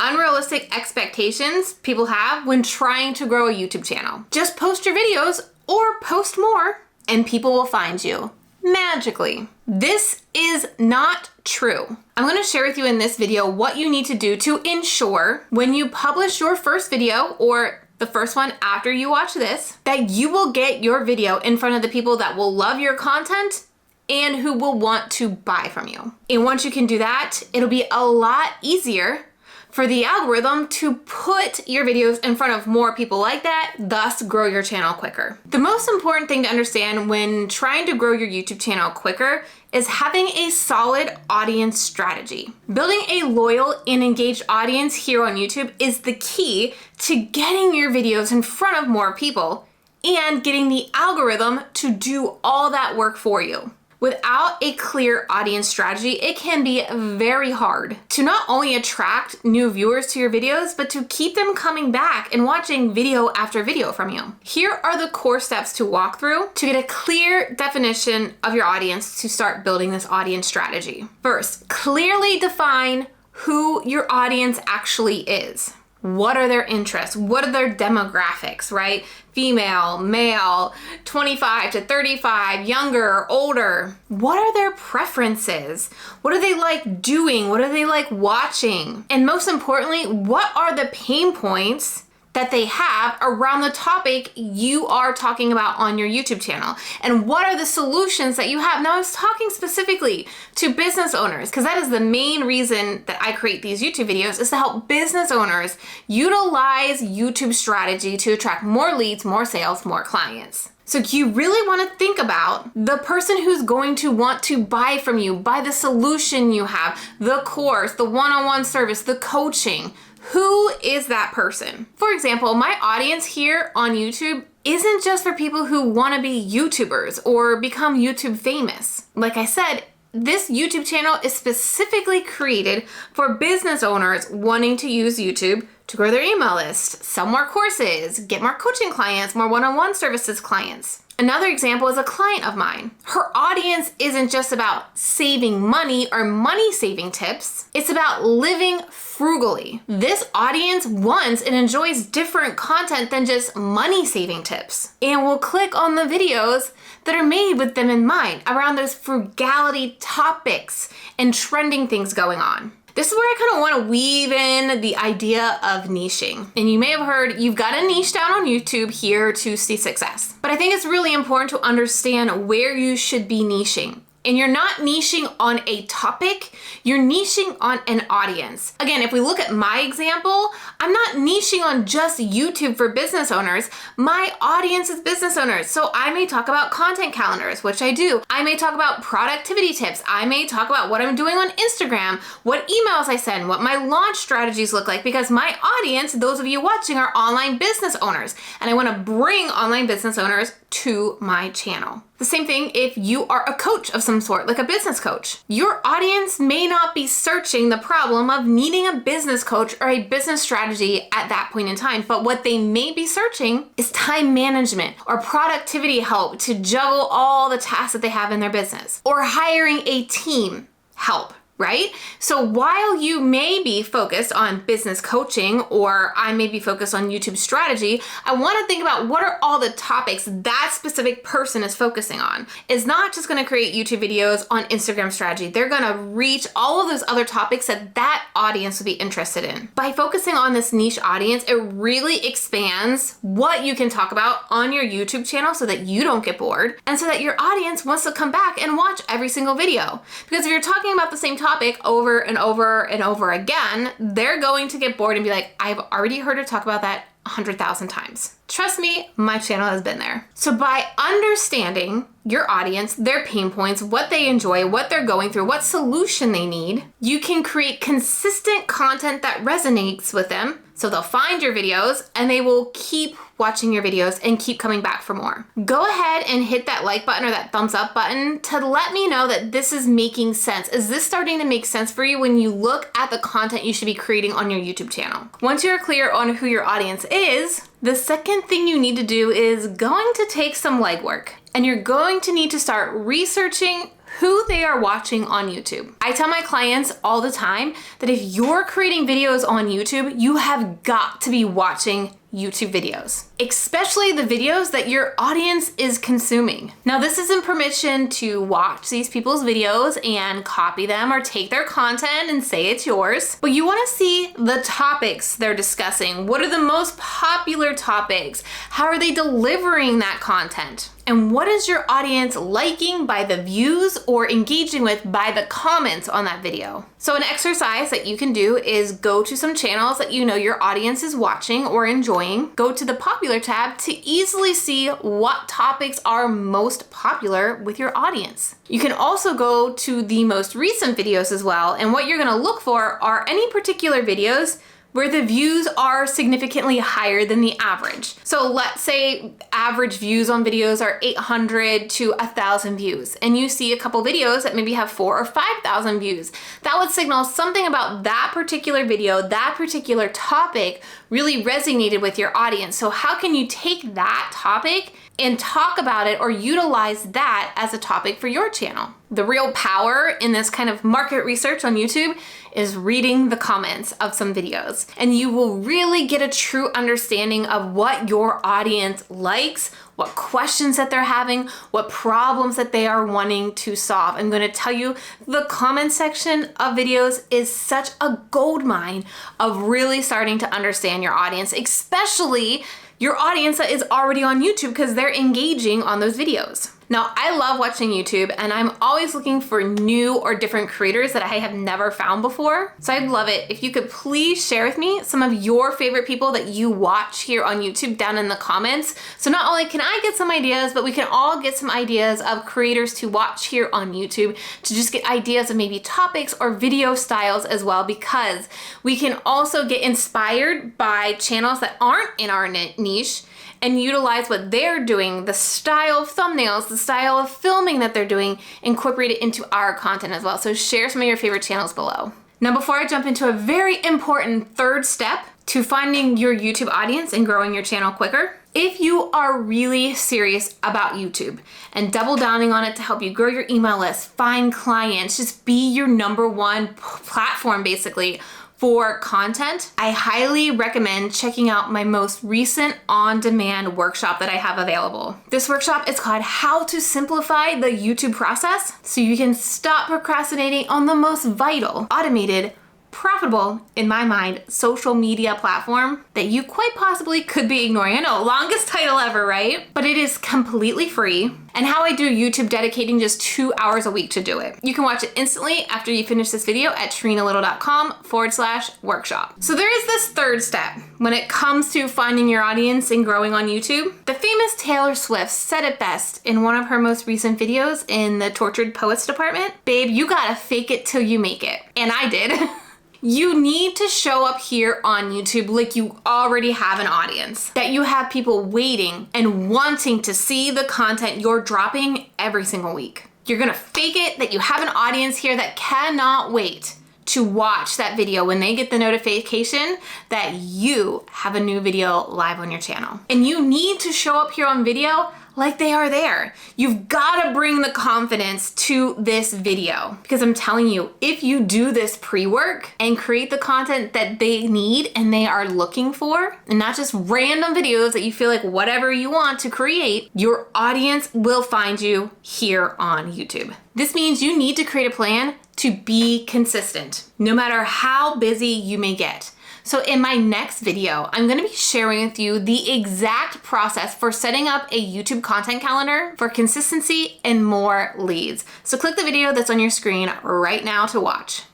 unrealistic expectations people have when trying to grow a YouTube channel. Just post your videos or post more and people will find you magically. This is not true. I'm going to share with you in this video what you need to do to ensure when you publish your first video or the first one after you watch this, that you will get your video in front of the people that will love your content and who will want to buy from you. And once you can do that, it'll be a lot easier for the algorithm to put your videos in front of more people like that, thus grow your channel quicker. The most important thing to understand when trying to grow your YouTube channel quicker is having a solid audience strategy. Building a loyal and engaged audience here on YouTube is the key to getting your videos in front of more people and getting the algorithm to do all that work for you. Without a clear audience strategy, it can be very hard to not only attract new viewers to your videos, but to keep them coming back and watching video after video from you. Here are the core steps to walk through to get a clear definition of your audience to start building this audience strategy. First, clearly define who your audience actually is. What are their interests? What are their demographics, right? Female, male, 25 to 35, younger, older. What are their preferences? What do they like doing? What do they like watching? And most importantly, what are the pain points that they have around the topic you are talking about on your YouTube channel? And what are the solutions that you have? Now I was talking specifically to business owners because that is the main reason that I create these YouTube videos, is to help business owners utilize YouTube strategy to attract more leads, more sales, more clients. So you really want to think about the person who's going to want to buy from you, buy the solution you have, the course, the one-on-one service, the coaching. Who is that person? For example, my audience here on YouTube isn't just for people who want to be YouTubers or become YouTube famous. Like I said, this YouTube channel is specifically created for business owners wanting to use YouTube to grow their email list, sell more courses, get more coaching clients, more one-on-one services clients. Another example is a client of mine. Her audience isn't just about saving money or money saving tips. It's about living frugally. This audience wants and enjoys different content than just money saving tips, and will click on the videos that are made with them in mind around those frugality topics and trending things going on. This is where I kind of want to weave in the idea of niching. And you may have heard you've got a niche down on YouTube here to see success. But I think it's really important to understand where you should be niching. And you're not niching on a topic, you're niching on an audience. Again, if we look at my example, I'm not niching on just YouTube for business owners. My audience is business owners. So I may talk about content calendars, which I do. I may talk about productivity tips. I may talk about what I'm doing on Instagram, what emails I send, what my launch strategies look like, because my audience, those of you watching, are online business owners. And I want to bring online business owners to my channel. The same thing if you are a coach of some sort, like a business coach. Your audience may not be searching the problem of needing a business coach or a business strategy at that point in time, but what they may be searching is time management or productivity help to juggle all the tasks that they have in their business, or hiring a team help. Right? So while you may be focused on business coaching, or I may be focused on YouTube strategy, I want to think about what are all the topics that specific person is focusing on. It's not just going to create YouTube videos on Instagram strategy. They're going to reach all of those other topics that audience would be interested in. By focusing on this niche audience, it really expands what you can talk about on your YouTube channel so that you don't get bored, and so that your audience wants to come back and watch every single video. Because if you're talking about the same topic over and over and over again, they're going to get bored and be like, I've already heard her talk about that 100,000 times. Trust me, my channel has been there. So by understanding your audience, their pain points, what they enjoy, what they're going through, what solution they need, you can create consistent content that resonates with them. So they'll find your videos and they will keep watching your videos and keep coming back for more. Go ahead and hit that like button or that thumbs up button to let me know that this is making sense. Is this starting to make sense for you when you look at the content you should be creating on your YouTube channel? Once you're clear on who your audience is, the second thing you need to do is going to take some legwork. And you're going to need to start researching who they are watching on YouTube. I tell my clients all the time that if you're creating videos on YouTube, you have got to be watching YouTube videos, especially the videos that your audience is consuming. Now, this isn't permission to watch these people's videos and copy them or take their content and say it's yours, but you want to see the topics they're discussing. What are the most popular topics? How are they delivering that content? And what is your audience liking by the views or engaging with by the comments on that video? So an exercise that you can do is go to some channels that you know your audience is watching or enjoying. Go to the popular tab to easily see what topics are most popular with your audience. You can also go to the most recent videos as well. And what you're gonna look for are any particular videos where the views are significantly higher than the average. So let's say average views on videos are 800 to 1,000 views, and you see a couple videos that maybe have 4,000 or 5,000 views. That would signal something about that particular video, that particular topic really resonated with your audience. So how can you take that topic and talk about it or utilize that as a topic for your channel? The real power in this kind of market research on YouTube is reading the comments of some videos, and you will really get a true understanding of what your audience likes, what questions that they're having, what problems that they are wanting to solve. I'm gonna tell you, the comment section of videos is such a gold mine of really starting to understand your audience, especially your audience that is already on YouTube, because they're engaging on those videos. Now, I love watching YouTube, and I'm always looking for new or different creators that I have never found before. So I'd love it if you could please share with me some of your favorite people that you watch here on YouTube down in the comments. So not only can I get some ideas, but we can all get some ideas of creators to watch here on YouTube to just get ideas of maybe topics or video styles as well, because we can also get inspired by channels that aren't in our niche and utilize what they're doing, the style of thumbnails, the style of filming that they're doing, incorporate it into our content as well. So share some of your favorite channels below. Now, before I jump into a very important third step to finding your YouTube audience and growing your channel quicker, if you are really serious about YouTube and double downing on it to help you grow your email list, find clients, just be your #1 platform basically for content, I highly recommend checking out my most recent on-demand workshop that I have available. This workshop is called How to Simplify the YouTube Process so you can stop procrastinating on the most vital, automated, profitable, in my mind, social media platform that you quite possibly could be ignoring. I know, longest title ever, right? But it is completely free. And how I do YouTube, dedicating just 2 hours a week to do it. You can watch it instantly after you finish this video at trenalittle.com/workshop. So there is this third step when it comes to finding your audience and growing on YouTube. The famous Taylor Swift said it best in one of her most recent videos in the Tortured Poets department. Babe, you gotta fake it till you make it. And I did. You need to show up here on YouTube like you already have an audience, that you have people waiting and wanting to see the content you're dropping every single week. You're gonna fake it that you have an audience here that cannot wait to watch that video when they get the notification that you have a new video live on your channel. And you need to show up here on video like they are there. You've gotta bring the confidence to this video, because I'm telling you, if you do this pre-work and create the content that they need and they are looking for, and not just random videos that you feel like whatever you want to create, your audience will find you here on YouTube. This means you need to create a plan to be consistent, no matter how busy you may get. So in my next video, I'm gonna be sharing with you the exact process for setting up a YouTube content calendar for consistency and more leads. So click the video that's on your screen right now to watch.